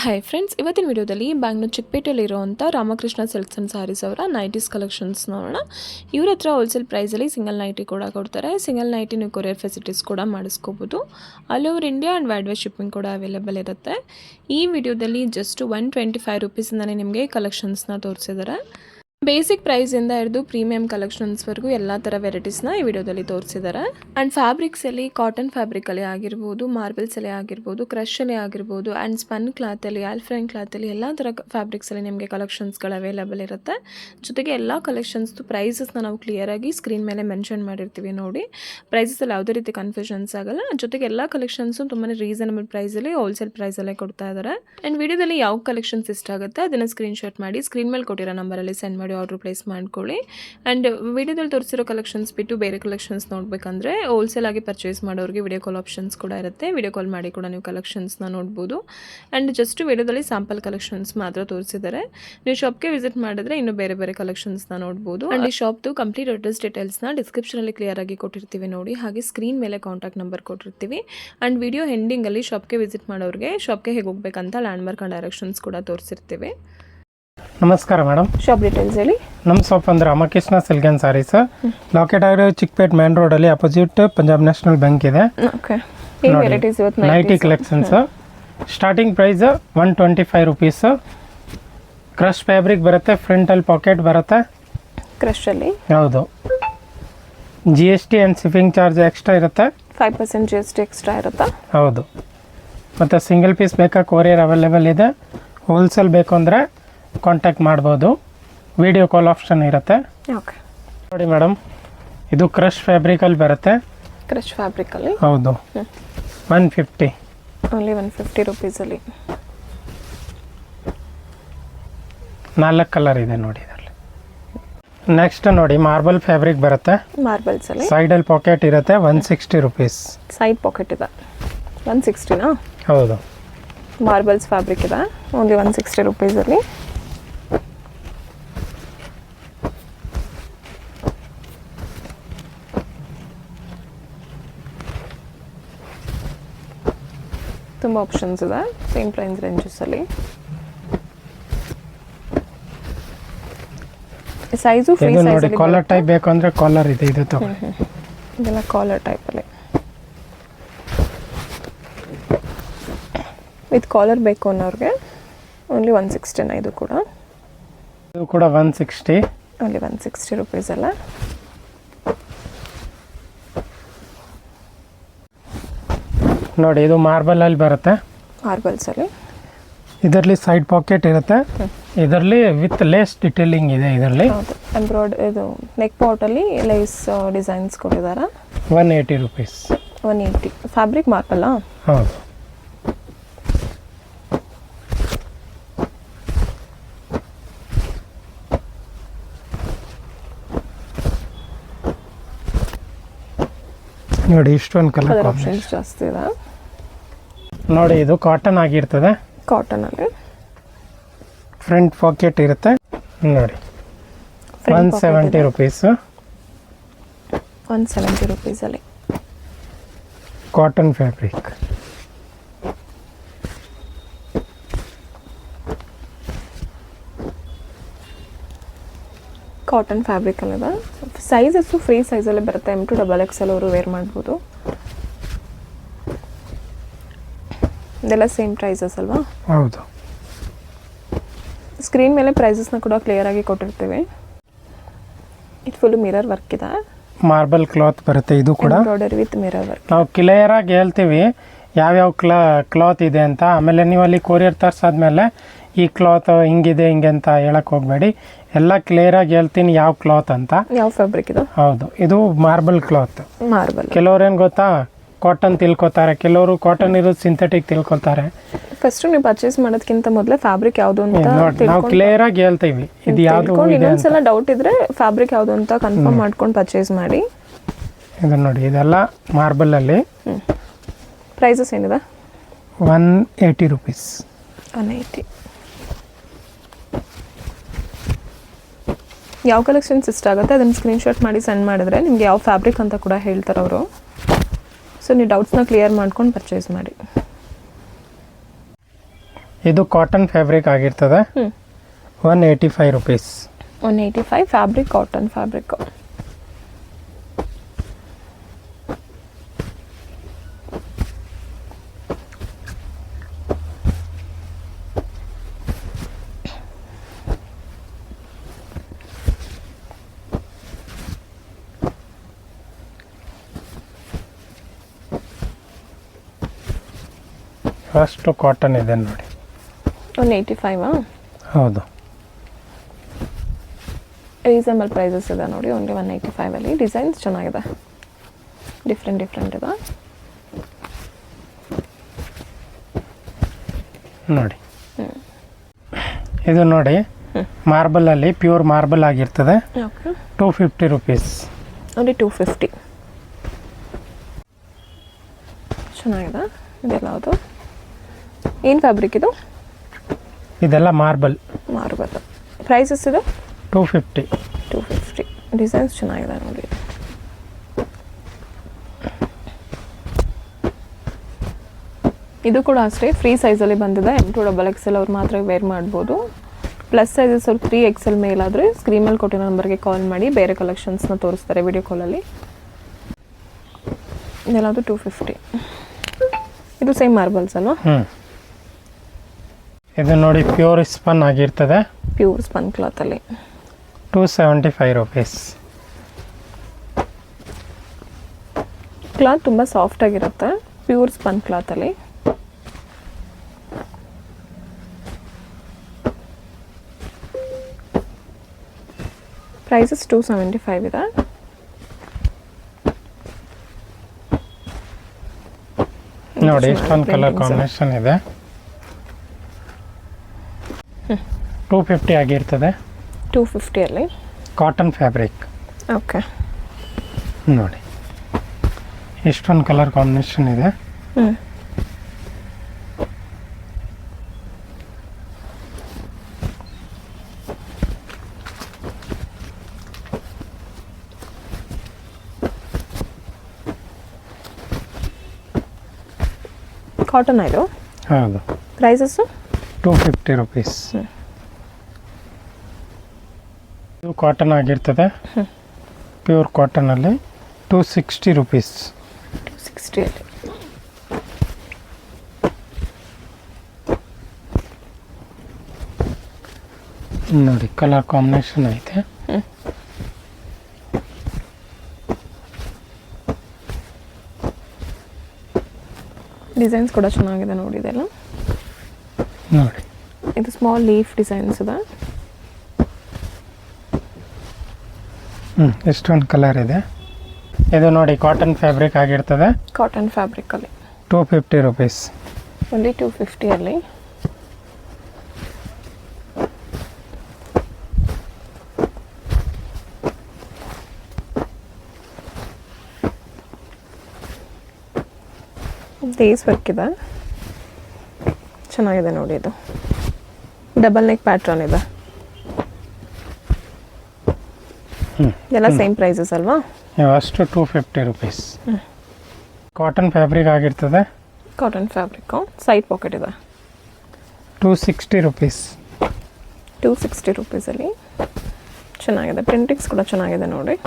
Hi friends, ಇವತ್ತಿನ ವಿಡಿಯೋದಲ್ಲಿ Bangalore ಚಿಕ್ಕಪೇಟೆಯಲ್ಲಿರುವಂಥ Ramakrishna silks and saris ಅವರ ನೈಟೀಸ್ ಕಲೆಕ್ಷನ್ಸ್ ನೋಡೋಣ. ಇವ್ರ ಹತ್ರ ಹೋಲ್ಸೇಲ್ ಪ್ರೈಸಲ್ಲಿ ಸಿಂಗಲ್ ನೈಟಿ ಕೂಡ ಕೊಡ್ತಾರೆ. ಸಿಂಗಲ್ ನೈಟಿ ನೀವು ಕೊರಿಯರ್ ಫೆಸಿಲಿಟೀಸ್ ಕೂಡ ಮಾಡಿಸ್ಕೋಬೋದು. All over India and worldwide shipping ಕೂಡ ಅವೈಲೇಬಲ್ ಇರುತ್ತೆ. ಈ ವಿಡಿಯೋದಲ್ಲಿ ಜಸ್ಟ್ 125 ರುಪೀಸಿಂದನೇ ನಿಮಗೆ ಕಲೆಕ್ಷನ್ಸ್ನ ತೋರಿಸಿದ್ದಾರೆ. ಬೇಸಿಕ್ ಪ್ರೈಸಿಂದ ಹಿಡಿದು ಪ್ರೀಮಿಯಂ ಕಲೆಕ್ಷನ್ಸ್ವರೆಗೂ ಎಲ್ಲ ಥರ ವೆರೈಟೀಸ್ನ ಈ ವಿಡಿಯೋದಲ್ಲಿ ತೋರಿಸಿದ್ದಾರೆ. ಆ್ಯಂಡ್ ಫ್ಯಾಬ್ರಿಕ್ಸಲ್ಲಿ ಕಾಟನ್ ಫ್ಯಾಬ್ರಿಕಲ್ಲಿ ಆಗಿರ್ಬೋದು, ಮಾರ್ಬಲ್ಸಲ್ಲಿ ಆಗಿರ್ಬೋದು, ಕ್ರಷಲ್ಲಿ ಆಗಿರ್ಬೋದು, ಆ್ಯಂಡ್ ಸ್ಪನ್ ಕ್ಲಾತಲ್ಲಿ, ಆಲ್ಫ್ರೈನ್ ಕ್ಲಾತಲ್ಲಿ ಎಲ್ಲ ಥರ ಫ್ಯಾಬ್ರಿಕ್ಸಲ್ಲಿ ನಿಮಗೆ ಕಲೆಕ್ಷನ್ಸ್ಗಳು ಅವೈಲೇಬಲ್ ಇರುತ್ತೆ. ಜೊತೆಗೆ ಎಲ್ಲ ಕಲೆಕ್ಷನ್ಸ್ದು ಪ್ರೈಸಸ್ನ ನಾವು ಕ್ಲಿಯರಾಗಿ ಸ್ಕ್ರೀನ್ ಮೇಲೆ ಮೆನ್ಷನ್ ಮಾಡಿರ್ತೀವಿ ನೋಡಿ. ಪ್ರೈಸಸಲ್ಲಿ ಯಾವುದೇ ರೀತಿ ಕನ್ಫ್ಯೂಷನ್ಸ್ ಆಗಲ್ಲ. ಜೊತೆಗೆ ಎಲ್ಲ ಕಲೆಕ್ಷನ್ಸು ತುಂಬಾ ರೀಸನಬಲ್ ಪ್ರೈಸಲ್ಲಿ ಹೋಲ್ಸೇಲ್ ಪ್ರೈಸಲ್ಲೇ ಕೊಡ್ತಾ ಇದ್ದಾರೆ. ಆ್ಯಂಡ್ ವಿಡಿಯೋದಲ್ಲಿ ಯಾವ ಕಲೆಕ್ಷನ್ಸ್ ಇಷ್ಟ ಆಗುತ್ತೆ ಅದನ್ನು ಸ್ಕ್ರೀನ್ಶಾಟ್ ಮಾಡಿ ಸ್ಕ್ರೀನ್ ಮೇಲೆ ಕೊಟ್ಟಿರೋ ನಂಬರಲ್ಲಿ ಸೆಂಡ್ ಮಾಡಿ ಆರ್ಡರ್ ಪ್ಲೇಸ್ ಮಾಡ್ಕೊಳ್ಳಿ. ಆ್ಯಂಡ್ ವಿಡಿಯೋದಲ್ಲಿ ತೋರಿಸಿರೋ ಕಲೆಕ್ಷನ್ಸ್ ಬಿಟ್ಟು ಬೇರೆ ಕಲೆಕ್ಷನ್ಸ್ ನೋಡಬೇಕಂದ್ರೆ ಹೋಲ್ಸೇಲ್ ಆಗಿ ಪರ್ಚೇಸ್ ಮಾಡೋರಿಗೆ ವಿಡಿಯೋ ಕಾಲ್ ಆಪ್ಷನ್ಸ್ ಕೂಡ ಇರುತ್ತೆ. ವಿಡಿಯೋ ಕಾಲ್ ಮಾಡಿ ಕೂಡ ನೀವು ಕಲೆಕ್ಷನ್ಸ್ನ ನೋಡ್ಬೋದು. ಆ್ಯಂಡ್ ಜಸ್ಟ್ ವಿಡಿಯೋದಲ್ಲಿ ಸ್ಯಾಂಪಲ್ ಕಲೆಕ್ಷನ್ಸ್ ಮಾತ್ರ ತೋರಿಸಿದ್ದಾರೆ. ನೀವು ಶಾಪ್ಗೆ ವಿಸಿಟ್ ಮಾಡಿದ್ರೆ ಇನ್ನೂ ಬೇರೆ ಬೇರೆ ಕಲೆಕ್ಷನ್ಸ್ನ ನೋಡ್ಬೋದು. ಆ್ಯಂಡ್ ಈ ಶಾಪ್ದು ಕಂಪ್ಲೀಟ್ ಅಡ್ರೆಸ್ ಡೀಟೇಲ್ಸ್ನ ಡಿಸ್ಕ್ರಿಪ್ಷನಲ್ಲಿ ಕ್ಲಿಯರ್ ಆಗಿ ಕೊಟ್ಟಿರ್ತೀವಿ ನೋಡಿ. ಹಾಗೆ ಸ್ಕ್ರೀನ್ ಮೇಲೆ ಕಾಂಟ್ಯಾಕ್ಟ್ ನಂಬರ್ ಕೊಟ್ಟಿರ್ತೀವಿ. ಆ್ಯಂಡ್ ವಿಡಿಯೋ ಎಂಡಿಂಗಲ್ಲಿ ಶಾಪ್ಗೆ ವಿಸಿಟ್ ಮಾಡೋರಿಗೆ ಶಾಪ್ಗೆ ಹೇಗೆ ಹೋಗ್ಬೇಕಂತ ಲ್ಯಾಂಡ್ಮಾರ್ಕ್ ಆ್ಯಂಡ್ ಡೈರೆಕ್ಷನ್ಸ್ ಕೂಡ ತೋರಿಸಿರ್ತೀವಿ. ನಮಸ್ಕಾರ ಮೇಡಮ್. ಶಾಪ್ ಡೀಟೇಲ್ಸ್ ಹೇಳಿ. ನಮ್ಮ ಶಾಪ್ ಅಂದ್ರೆ Ramakrishna silk and sarees, locate ಆಗಿರೋ ಚಿಕ್ಕಪೇಟ್ ಮೇನ್ ರೋಡಲ್ಲಿ ಅಪೋಸಿಟ್ ಪಂಜಾಬ್ ನ್ಯಾಷನಲ್ ಬ್ಯಾಂಕ್ ಇದೆ. Nighty collections starting price 125 rupees. Crush fabric ಬರುತ್ತೆ, ಫ್ರಂಟಲ್ಲಿ ಪಾಕೆಟ್ ಬರುತ್ತೆ. ಕ್ರಶಲ್ಲಿ ಹೌದು. GST and shipping charge extra ಇರುತ್ತೆ. 5% GST ಎಕ್ಸ್ಟ್ರಾ ಇರುತ್ತಾ? ಹೌದು. ಮತ್ತು ಸಿಂಗಲ್ ಪೀಸ್ ಬೇಕಾ ಕೊರಿಯರ್ ಅವೈಲೇಬಲ್ ಇದೆ. ಹೋಲ್ಸೇಲ್ ಬೇಕು ಅಂದರೆ ಕಾಂಟ್ಯಾಕ್ಟ್ ಮಾಡ್ಬೋದು. ವಿಡಿಯೋ ಕಾಲ್ ಆಪ್ಷನ್ ಇರುತ್ತೆ. ಓಕೆ ನೋಡಿ ಮೇಡಮ್, ಇದು ಕ್ರಶ್ ಫ್ಯಾಬ್ರಿಕಲ್ಲಿ ಬರುತ್ತೆ. ಕ್ರಶ್ ಫ್ಯಾಬ್ರಿಕಲ್ಲಿ ಹೌದು. 150 ಓನ್ಲಿ 150 ರುಪೀಸಲ್ಲಿ 4 ಕಲರ್ ಇದೆ ನೋಡಿ ಇದರಲ್ಲಿ. ನೆಕ್ಸ್ಟ್ ನೋಡಿ ಮಾರ್ಬಲ್ ಫ್ಯಾಬ್ರಿಕ್ ಬರುತ್ತೆ. ಮಾರ್ಬಲ್ಸಲ್ಲಿ ಸೈಡಲ್ಲಿ ಪಾಕೆಟ್ ಇರುತ್ತೆ. 160 ರುಪೀಸ್. ಸೈಡ್ ಪಾಕೆಟ್ ಇದೆ. 160ನಾ? ಹೌದು. ಮಾರ್ಬಲ್ಸ್ ಫ್ಯಾಬ್ರಿಕ್ ಇದೆ. ಓನ್ಲಿ 160 ರುಪೀಸಲ್ಲಿ. ತುಂಬ ಆಪ್ಷನ್ಸ್ ಇದೆ ಸೇಮ್ ಪ್ರೈಸ್ ರೇಂಜಸಲ್ಲಿ. ಸೈಜು ಫ್ರೀ ಇದು ನೋಡಿ ಸೈಜಲ್ಲಿ ಕಾಲರ್ ಟೈಪ್ ಬೇಕು ಅಂದರೆ ಕಾಲರ್ ಇದೆ. ಇದು ತಗೊಳ್ಳಿ. ಇದೆಲ್ಲ ಕಾಲರ್ ಟೈಪಲ್ಲಿ ವಿತ್ ಕಾಲರ್ ಬೇಕು ಅನ್ನೋರಿಗೆ ಓನ್ಲಿ 160 ಇದು ಕೂಡ. ಇದು ಕೂಡ 160. ಓನ್ಲಿ 160 ರುಪೀಸಲ್ಲ. ನೋಡಿ ಇದು ಮಾರ್ಬಲಲ್ಲಿ ಬರುತ್ತೆ. ಮಾರ್ಬಲ್ಸಲ್ಲಿ ಇದರಲ್ಲಿ ಸೈಡ್ ಪಾಕೆಟ್ ಇರುತ್ತೆ. ಇದರಲ್ಲಿ ವಿತ್ ಲೇಸ್ ಡಿಟೇಲಿಂಗ್ ಇದೆ. ಇದರಲ್ಲಿ ಹೌದು. ಇದು ನೆಕ್ ಪಾಟಲ್ಲಿ ಲೇಸ್ ಡಿಸೈನ್ಸ್ ಕೊಟ್ಟಿದ್ದಾರೆ. 180 ರುಪೀಸ್. 180. ಫ್ಯಾಬ್ರಿಕ್ ಮಾರ್ಬಲ್ಲಾ? ಹೌದು. ನೋಡಿ ಇಷ್ಟೊಂದು ಕಲರ್ ಆಪ್ಷನ್ಸ್ ಜಾಸ್ತಿ ಇದೆ. ನೋಡಿ ಇದು ಕಾಟನ್ ಆಗಿರ್ತದೆ. ಕಾಟನಲ್ಲಿ ಫ್ರಂಟ್ ಪಾಕೆಟ್ ಇರುತ್ತೆ ನೋಡಿ. 170 ರುಪೀಸ್. 170 ರುಪೀಸಲ್ಲಿ ಕಾಟನ್ ಫ್ಯಾಬ್ರಿಕ್. ಕಾಟನ್ ಫ್ಯಾಬ್ರಿಕಲ್ಲಿದೆ. ಸೈಜಸ್ಸು ಫ್ರೀ ಸೈಜಲ್ಲಿ ಬರುತ್ತೆ. M to XXL ಅವರು ವೇರ್ ಮಾಡ್ಬೋದು. ಇದೆಲ್ಲ ಸೇಮ್ ಪ್ರೈಸಸ್ ಅಲ್ವಾ? ಹೌದು. ಸ್ಕ್ರೀನ್ ಮೇಲೆ ಪ್ರೈಸಸ್ನ ಕೂಡ ಕ್ಲಿಯರಾಗಿ ಕೊಟ್ಟಿರ್ತೀವಿ. ಇದು ಫುಲ್ ಮಿರರ್ ವರ್ಕ್ ಇದೆ. ಮಾರ್ಬಲ್ ಕ್ಲಾತ್ ಬರುತ್ತೆ. ಇದು ಕೂಡ ಎಂಬ್ರಾಯ್ಡರಿ ವಿತ್ ಮಿರರ್ ವರ್ಕ್. ನಾವು ಕ್ಲಿಯರಾಗಿ ಹೇಳ್ತೀವಿ ಯಾವ್ಯಾವ ಕ್ಲಾತ್ ಇದೆ ಅಂತ. ಆಮೇಲೆ ನೀವು ಅಲ್ಲಿ ಕೊರಿಯರ್ ತರಿಸಾದ್ಮೇಲೆ ಈ ಕ್ಲಾತ್ ಹಿಂಗಿದೆ ಹಿಂಗೆ ಅಂತ ಹೇಳಕ್ಕೆ ಹೋಗಬೇಡಿ. ಎಲ್ಲ ಕ್ಲಿಯರಾಗಿ ಹೇಳ್ತೀನಿ ಯಾವ ಕ್ಲಾತ್ ಅಂತ. ಯಾವ ಫ್ಯಾಬ್ರಿಕ್ ಇದು? ಹೌದು, ಇದು ಮಾರ್ಬಲ್ ಕ್ಲಾತ್. ಮಾರ್ಬಲ್. ಕೆಲವ್ರು ಏನು ಗೊತ್ತಾ, ಕಾಟನ್ ತಿಳ್ಕೊತಾರೆ. ಕೆಲವರು ಕಾಟನ್ ಇರೋದು ಸಿಂಥೆಟಿಕ್ ತಿಳ್ಕೊತಾರೆ. ಫಸ್ಟ್ ನೀವು ಪರ್ಚೇಸ್ ಮಾಡೋದಕ್ಕಿಂತ ಮೊದಲೇ ಫ್ಯಾಬ್ರಿಕ್ ಯಾವುದು ಅಂತ ನಾವು ಕ್ಲಿಯರಾಗಿ ಹೇಳ್ತೀವಿ ಇದು ಯಾವುದು. ಇನ್ನೊಂದ್ಸಲ ಡೌಟ್ ಇದ್ರೆ ಫ್ಯಾಬ್ರಿಕ್ ಯಾವುದು ಅಂತ ಕನ್ಫರ್ಮ್ ಮಾಡ್ಕೊಂಡು ಪರ್ಚೇಸ್ ಮಾಡಿ. ಇದು ನೋಡಿ ಇದೆಲ್ಲ ಮಾರ್ಬಲಲ್ಲಿ. ಪ್ರೈಸಸ್ ಏನಿದೆ? 180 ರುಪೀಸ್. 180. ಯಾವ ಕಲೆಕ್ಷನ್ಸ್ ಇಷ್ಟ ಆಗುತ್ತೆ ಅದನ್ನು ಸ್ಕ್ರೀನ್ಶಾಟ್ ಮಾಡಿ ಸೆಂಡ್ ಮಾಡಿದ್ರೆ ನಿಮಗೆ ಯಾವ ಫ್ಯಾಬ್ರಿಕ್ ಅಂತ ಕೂಡ ಹೇಳ್ತಾರೆ ಅವರು. ಸೊ ನೀವು ಡೌಟ್ಸ್ನ ಕ್ಲಿಯರ್ ಮಾಡ್ಕೊಂಡು ಪರ್ಚೇಸ್ ಮಾಡಿ. ಇದು ಕಾಟನ್ ಫ್ಯಾಬ್ರಿಕ್ ಆಗಿರ್ತದೆ. 185 rupees. 185 fabric, cotton fabric. First cotton ಇದೆ ನೋಡಿ. 185 ಹೌದು. ರೀಸನಬಲ್ ಪ್ರೈಸಸ್ ಇದೆ ನೋಡಿ. ಓನ್ಲಿ 185 ಅಲ್ಲಿ ಡಿಸೈನ್ಸ್ ಚೆನ್ನಾಗಿದೆ, ಡಿಫ್ರೆಂಟ್ ಇದೆ ನೋಡಿ. ಇದು ನೋಡಿ ಮಾರ್ಬಲಲ್ಲಿ ಪ್ಯೂರ್ ಮಾರ್ಬಲ್ ಆಗಿರ್ತದೆ. ಓಕೆ. 250 ರುಪೀಸ್. ಓನ್ಲಿ 250. ಚೆನ್ನಾಗಿದೆ. ಇದೆಲ್ಲ ಅದು ಏನು ಫ್ಯಾಬ್ರಿಕ್ ಇದು? ಇದೆಲ್ಲ ಮಾರ್ಬಲ್. ಪ್ರೈಸಸ್ ಇದು 250. ಡಿಸೈನ್ಸ್ ಚೆನ್ನಾಗಿದೆ ನೋಡಿ. ಇದು ಕೂಡ ಅಷ್ಟೇ ಫ್ರೀ ಸೈಜಲ್ಲಿ ಬಂದಿದೆ. M2 XXL ಅವ್ರು ಮಾತ್ರ ವೇರ್ ಮಾಡ್ಬೋದು. ಪ್ಲಸ್ ಸೈಜಸ್ ಅವ್ರು 3XL ಮೇಲಾದರೆ ಸ್ಕ್ರೀನ್ ಮೇಲೆ ಕೊಟ್ಟಿರೋ ನಂಬರ್ಗೆ ಕಾಲ್ ಮಾಡಿ ಬೇರೆ ಕಲೆಕ್ಷನ್ಸ್ನ ತೋರಿಸ್ತಾರೆ ವಿಡಿಯೋ ಕಾಲಲ್ಲಿ. ಇದೆಲ್ಲದು 250. ಇದು ಸೇಮ್ ಮಾರ್ಬಲ್ಸ್ ಅಲ್ವಾ? ಇದು ನೋಡಿ ಪ್ಯೂರ್ ಸ್ಪನ್ ಆಗಿರ್ತದೆ. ಪ್ಯೂರ್ ಸ್ಪನ್ ಕ್ಲಾತಲ್ಲಿ 275 ರುಪೀಸ್. ಕ್ಲಾತ್ ತುಂಬ ಸಾಫ್ಟ್ ಆಗಿರುತ್ತೆ, ಪ್ಯೂರ್ ಸ್ಪನ್ ಕ್ಲಾತಲ್ಲಿ. ಪ್ರೈಸಸ್ 275 ಇದೆ. ನೋಡಿ ಇಷ್ಟೊಂದು ಕಲರ್ ಕಾಂಬಿನೇಷನ್ ಇದೆ. 250 ಆಗಿರ್ತದೆ. 250 ಅಲ್ಲಿ ಕಾಟನ್ ಫ್ಯಾಬ್ರಿಕ್. ಓಕೆ. ನೋಡಿ ಇಷ್ಟೊಂದು ಕಲರ್ ಕಾಂಬಿನೇಷನ್ ಇದೆ. ಕಾಟನ್ ಇದು? ಹೌದು. Prices 250 rupees. ಇದು ಕಾಟನ್ ಆಗಿರ್ತದೆ, ಪ್ಯೂರ್ ಕಾಟನಲ್ಲಿ 260 ರುಪೀಸ್. 260 ಅಲ್ಲಿ ನೋಡಿ ಕಲರ್ ಕಾಂಬಿನೇಷನ್ ಐತೆ. ಡಿಸೈನ್ಸ್ ಕೂಡ ಚೆನ್ನಾಗಿದೆ ನೋಡಿ. ಇದೆಲ್ಲ ನೋಡಿ ಇದು ಸ್ಮಾಲ್ ಲೀಫ್ ಡಿಸೈನ್ಸ್ ಇದೆ. ಎಷ್ಟೊಂದು ಕಲರ್ ಇದೆ. ಇದು ನೋಡಿ ಕಾಟನ್ ಫ್ಯಾಬ್ರಿಕ್ ಆಗಿರ್ತದೆ. ಕಾಟನ್ ಫ್ಯಾಬ್ರಿಕಲ್ಲಿ 250 ರುಪೀಸ್. ಓನ್ಲಿ 250 ಅಲ್ಲಿ. ಡೇಸ್ ವರ್ಕ್ ಇದೆ, ಚೆನ್ನಾಗಿದೆ ನೋಡಿ. ಇದು ಡಬಲ್ ನೆಕ್ ಪ್ಯಾಟ್ರನ್ ಇದೆ. ಎಲ್ಲ ಸೇಮ್ ಪ್ರೈಸಸ್ ಅಲ್ವಾ? ಅಷ್ಟು 250 ರುಪೀಸ್. ಕಾಟನ್ ಫ್ಯಾಬ್ರಿಕ್ ಆಗಿರ್ತದೆ. ಕಾಟನ್ ಫ್ಯಾಬ್ರಿಕ್ಕು ಸೈಡ್ ಪಾಕೆಟ್ ಇದೆ. 260 ರುಪೀಸ್. 260 ರುಪೀಸಲ್ಲಿ ಚೆನ್ನಾಗಿದೆ. ಪ್ರಿಂಟಿಂಗ್ಸ್ ಕೂಡ ಚೆನ್ನಾಗಿದೆ ನೋಡಿ.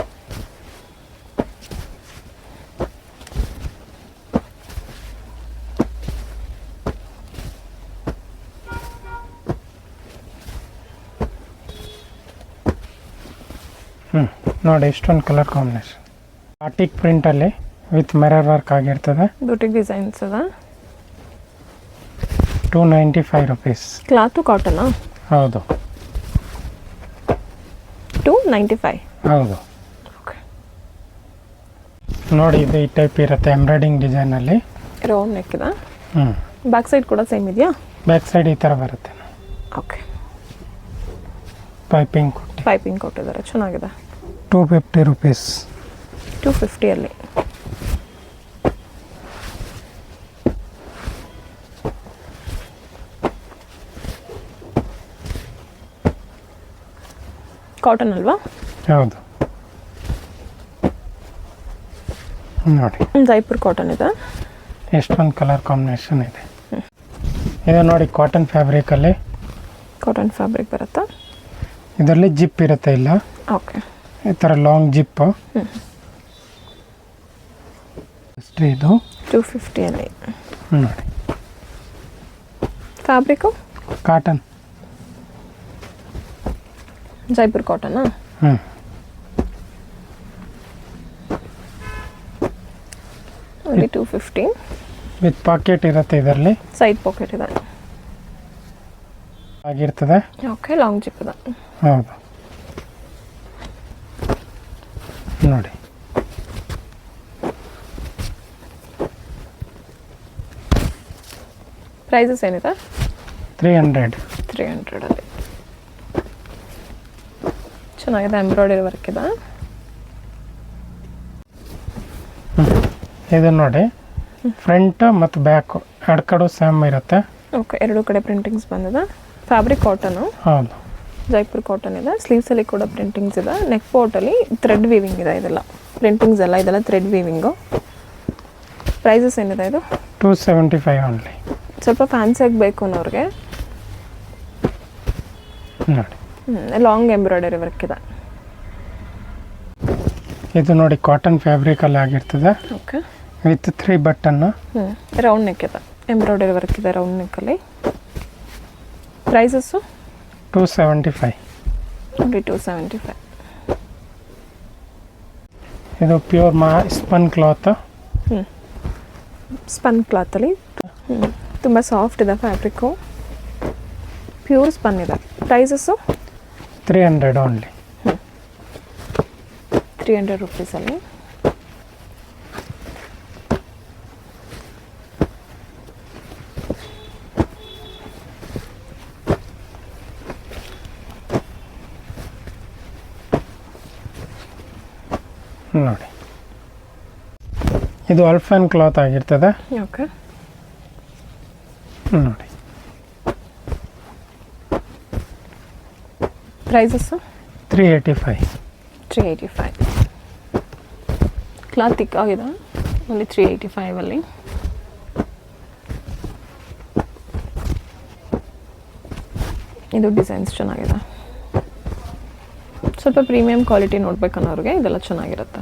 ನೋಡಿ ಇಷ್ಟೊಂದು ಕಲರ್ ಕಾಂಬಿನೇಷನ್. ಬಾಟಿಕ್ ಪ್ರಿಂಟಲ್ಲಿ ವಿತ್ ಮಿರರ್ ವರ್ಕ್ ಆಗಿರ್ತದೆ. ಬ್ಯೂಟಿಕ್ ಡಿಸೈನ್ಸ್ ಅದ. 295 ರುಪೀಸ್. ಕ್ಲಾತು ಕಾಟನಾ? ಹೌದು. 295. ಹೌದು. ಓಕೆ. ನೋಡಿ ಇದು ಈ ಟೈಪ್ ಇರುತ್ತೆ ಎಂಬ್ರಾಯ್ಡಿಂಗ್ ಡಿಸೈನಲ್ಲಿ. ರೌಂಡ್ ನೆಕ್ ಇದೆ. ಬ್ಯಾಕ್ ಸೈಡ್ ಕೂಡ ಸೇಮ್ ಇದೆಯಾ? ಬ್ಯಾಕ್ ಸೈಡ್ ಈ ಥರ ಬರುತ್ತೆ. ಓಕೆ. ಪೈಪಿಂಗ್ ಕೊಟ್ಟಿದ್ದಾರೆ, ಚೆನ್ನಾಗಿದೆ. 250 ರುಪೀಸ್. 250 ಅಲ್ಲಿ. ಕಾಟನ್ ಅಲ್ವಾ? ಹೌದು. ನೋಡಿ ಜೈಪುರ್ ಕಾಟನ್ ಇದೆ. ಎಷ್ಟೊಂದು ಕಲರ್ ಕಾಂಬಿನೇಷನ್ ಇದೆ. ಇದು ನೋಡಿ ಕಾಟನ್ ಫ್ಯಾಬ್ರಿಕಲ್ಲಿ, ಕಾಟನ್ ಫ್ಯಾಬ್ರಿಕ್ ಬರುತ್ತಾ? ಇದರಲ್ಲಿ ಜಿಪ್ ಇರುತ್ತೆ, ಇಲ್ಲ ಓಕೆ. ಈ ಥರ ಲಾಂಗ್ ಜಿಪ್ಪು. ಅಷ್ಟೇ ಇದು 250 ನೋಡಿ. ಫ್ಯಾಬ್ರಿಕ್ಕು ಕಾಟನ್, ಜೈಪುರ್ ಕಾಟನಾ? ಓನ್ಲಿ 250. ವಿತ್ ಪಾಕೆಟ್ ಇರುತ್ತೆ, ಇದರಲ್ಲಿ ಸೈಡ್ ಪಾಕೆಟ್ ಇದೆ. ಆಗಿರ್ತದೆ. ಓಕೆ, ಲಾಂಗ್ ಜಿಪ್ ಇದೆ. ಹೌದು ನೋಡಿ. ಪ್ರೈಸಸ್ ಏನಿದೆ? 300. 300 ಚೆನ್ನಾಗಿದೆ, ಎಂಬ್ರಾಯ್ಡರಿ ವರ್ಕ್ ಇದೆ. ಇದು ನೋಡಿ, ಫ್ರಂಟ್ ಮತ್ತು ಬ್ಯಾಕು ಎರಡು ಕಡೆ ಸೇಮ್ ಇರುತ್ತೆ. ಓಕೆ, ಎರಡು ಕಡೆ ಪ್ರಿಂಟಿಂಗ್ಸ್ ಬಂದಿದೆ. ಫ್ಯಾಬ್ರಿಕ್ ಕಾಟನು, ಹೌದು, ಜೈಪುರ್ ಕಾಟನ್ ಇದೆ. ಸ್ಲೀವ್ಸಲ್ಲಿ ಕೂಡ ಪ್ರಿಂಟಿಂಗ್ಸ್ ಇದೆ. ನೆಕ್ ಪೋರ್ಟಲ್ಲಿ ಥ್ರೆಡ್ ವೀವಿಂಗ್ ಇದೆ. ಇದೆಲ್ಲ ಪ್ರಿಂಟಿಂಗ್ಸ್ ಎಲ್ಲ, ಇದೆಲ್ಲ ಥ್ರೆಡ್ ವೀವಿಂಗು. ಪ್ರೈಸಸ್ ಏನಿದೆ ಇದು? 275 ಓನ್ಲಿ. ಸ್ವಲ್ಪ ಫ್ಯಾನ್ಸಿಯಾಗಿ ಬೇಕು ಅನ್ನೋರಿಗೆ ನೋಡಿ. ಲಾಂಗ್ ಎಂಬ್ರಾಯ್ಡರಿ ವರ್ಕ್ ಇದೆ. ಇದು ನೋಡಿ, ಕಾಟನ್ ಫ್ಯಾಬ್ರಿಕಲ್ಲಿ ಆಗಿರ್ತದೆ. Okay, with 3 button. Round neck ಇದೆ, ಎಂಬ್ರಾಯ್ಡರಿ ವರ್ಕ್ ಇದೆ ರೌಂಡ್ ನೆಕ್ಕಲ್ಲಿ. ಪ್ರೈಸಸ್ಸು 275. ಓನ್ಲಿ 275. ಇದು ಪ್ಯೂರ್ ಸ್ಪನ್ ಕ್ಲಾತ್. ಸ್ಪನ್ ಕ್ಲಾತಲ್ಲಿ ತುಂಬ ಸಾಫ್ಟ್ ಇದೆ ಫ್ಯಾಬ್ರಿಕ್ಕು, ಪ್ಯೂರ್ ಸ್ಪನ್ ಇದೆ. Prices 300 only. 300 ರುಪೀಸಲ್ಲಿ. ನೋಡಿ, ಇದು ಅಲ್ಫನ್ ಕ್ಲಾತ್ ಆಗಿರ್ತದೆ. ಓಕೆ, ನೋಡಿ. ಪ್ರೈಸಸ್ಸು 385. 385. ಕ್ಲಾತ್ ತಿಕ್ ಆಗಿದೆ, ಓನ್ಲಿ 385 ಇದು ಡಿಸೈನ್ಸ್ ಚೆನ್ನಾಗಿದೆ. ಸ್ವಲ್ಪ ಪ್ರೀಮಿಯಂ ಕ್ವಾಲಿಟಿ ನೋಡ್ಬೇಕನ್ನೋರಿಗೆ ಇದೆಲ್ಲ ಚೆನ್ನಾಗಿರುತ್ತೆ.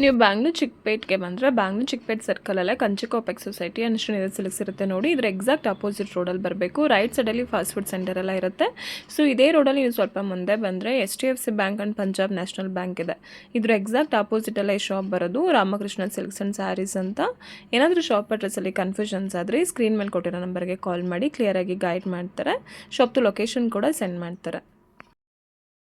ನೀವು ಬ್ಯಾಂಗ್ಳೂರ್ ಚಿಕ್ಕಪೇಟ್ಗೆ ಬಂದರೆ ಬ್ಯಾಂಗ್ಳೂರ್ ಚಿಕ್ಕಪೇಟ್ ಸರ್ಕಲಲ್ಲೇ ಕಂಚಿ ಕಾಪೆಕ್ಸ್ ಸೊಸೈಟಿ ಅನ್ಸ್ಟೋನಿಯರ್ ಸಿಲ್ಕ್ಸ್ ಇರುತ್ತೆ ನೋಡಿ. ಇದ್ರ ಎಕ್ಸಾಕ್ಟ್ ಅಪೋಸಿಟ್ ರೋಡಲ್ಲಿ ಬರಬೇಕು. ರೈಟ್ ಸೈಡಲ್ಲಿ ಫಾಸ್ಟ್ ಫುಡ್ ಸೆಂಟರ್ ಎಲ್ಲ ಇರುತ್ತೆ. ಸೊ ಇದೇ ರೋಡಲ್ಲಿ ನೀವು ಸ್ವಲ್ಪ ಮುಂದೆ ಬಂದರೆ HDFC bank and Punjab national bank ಇದೆ. ಇದ್ರ ಎಕ್ಸಾಕ್ಟ್ ಆಪೋಸಿಟಲ್ಲೇ ಈ ಶಾಪ್ ಬರೋದು, ರಾಮಕೃಷ್ಣ ಸಿಲ್ಕ್ಸ್ ಆ್ಯಂಡ್ ಸ್ಯಾರೀಸ್ ಅಂತ. ಏನಾದರೂ ಶಾಪ್ ಅಡ್ರೆಸ್ಸಲ್ಲಿ ಕನ್ಫ್ಯೂಷನ್ಸ್ ಆದರೆ ಸ್ಕ್ರೀನ್ ಮೇಲೆ ಕೊಟ್ಟಿರೋ ನಂಬರ್ಗೆ ಕಾಲ್ ಮಾಡಿ ಕ್ಲಿಯರಾಗಿ ಗೈಡ್ ಮಾಡ್ತಾರೆ. ಶಾಪ್ದು ಲೊಕೇಶನ್ ಕೂಡ ಸೆಂಡ್ ಮಾಡ್ತಾರೆ.